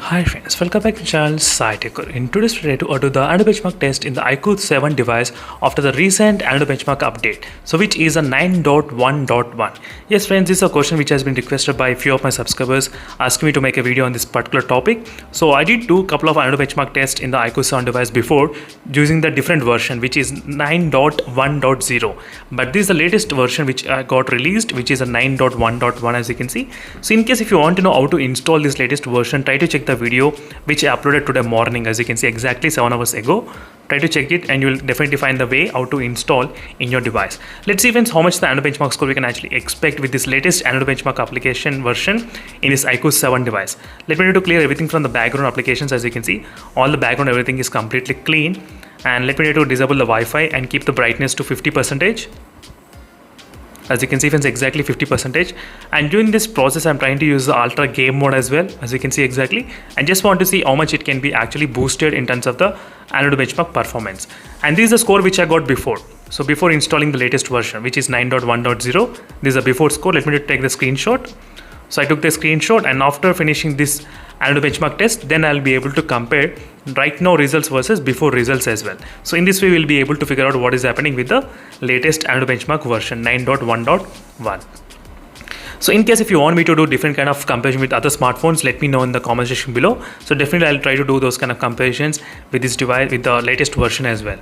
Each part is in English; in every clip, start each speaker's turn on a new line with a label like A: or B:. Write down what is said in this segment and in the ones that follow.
A: Hi friends, welcome back to the channel SciTech. In today's video, to do the Antutu benchmark test in the iQOO 7 device after the recent Antutu benchmark update, so which is a 9.1.1. Yes friends, this is a question which has been requested by a few of my subscribers asking me to make a video on this particular topic. So I did do a couple of Antutu benchmark tests in the iQOO 7 device before using the different version which is 9.1.0, but this is the latest version which got released, which is a 9.1.1 as you can see. So in case if you want to know how to install this latest version, try to check the video which I uploaded today morning, as you can see exactly 7 hours ago. Try to check it and you will definitely find the way how to install in your device. Let's see friends how much the Antutu benchmark score we can actually expect with this latest Antutu benchmark application version in this iQOO 7 device. Let me need to clear everything from the background applications. As you can see, all the background everything is completely clean, and let me need to disable the Wi-Fi and keep the brightness to 50%. As you can see friends, exactly 50%, and during this process I'm trying to use the ultra game mode as well, as you can see exactly, and just want to see how much it can be actually boosted in terms of the Antutu benchmark performance. And this is the score which I got before, so before installing the latest version which is 9.1.0. this is a before score. Let me take the screenshot. So I took the screenshot, and after finishing this Antutu benchmark test, then I'll be able to compare right now results versus before results as well. So in this way we'll be able to figure out what is happening with the latest Antutu benchmark version 9.1.1. So in case if you want me to do different kind of comparison with other smartphones, let me know in the comment section below. So definitely I'll try to do those kind of comparisons with this device with the latest version as well.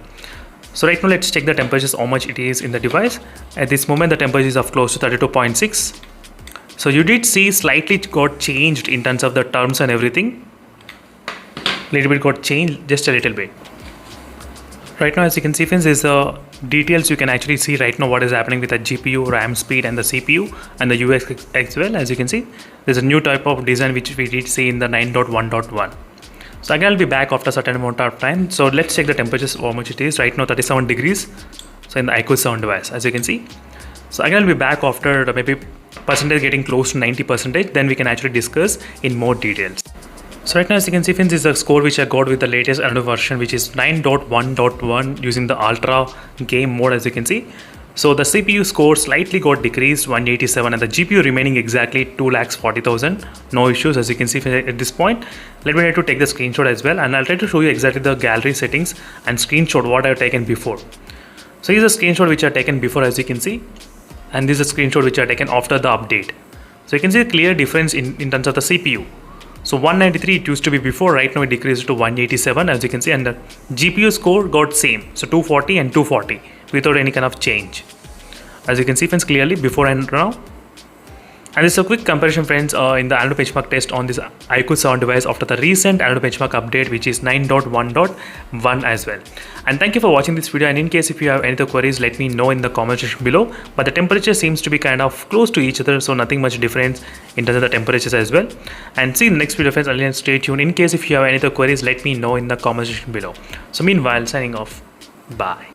A: So right now let's check the temperatures, how much it is in the device. At this moment the temperature is of close to 32.6. So you did see slightly got changed in terms of the terms and everything. Little bit got changed, just a little bit. Right now as you can see friends, there's details you can actually see right now what is happening with the GPU, RAM speed and the CPU and the UX as well. As you can see, there's a new type of design which we did see in the 9.1.1. So again I'll be back after a certain amount of time. So let's check the temperatures, how much it is. Right now 37 degrees. So in the iQOO 7 device, as you can see. So again I'll be back after maybe percentage getting close to 90%, then we can actually discuss in more details. So right now as you can see friends, this is the score which I got with the latest Antutu version which is 9.1.1 using the ultra game mode, as you can see. So the CPU score slightly got decreased 187 and the GPU remaining exactly 2,40,000. No issues as you can see at this point. Let me try to take the screenshot as well, and I'll try to show you exactly the gallery settings and screenshot what I've taken before. So here's a screenshot which I've taken before, as you can see, and this is a screenshot which I've taken after the update. So you can see a clear difference in terms of the CPU. So 193 it used to be before, right now it decreased to 187 as you can see, and the GPU score got same, so 240 and 240 without any kind of change, as you can see friends clearly before and now. And this is a quick comparison friends in the Antutu benchmark test on this iQOO 7 device after the recent Antutu benchmark update which is 9.1.1 as well. And thank you for watching this video, and in case if you have any other queries, let me know in the comment section below. But the temperature seems to be kind of close to each other, so nothing much difference in terms of the temperatures as well. And see you in the next video friends, and stay tuned. In case if you have any other queries, let me know in the comment section below. So meanwhile, signing off, bye.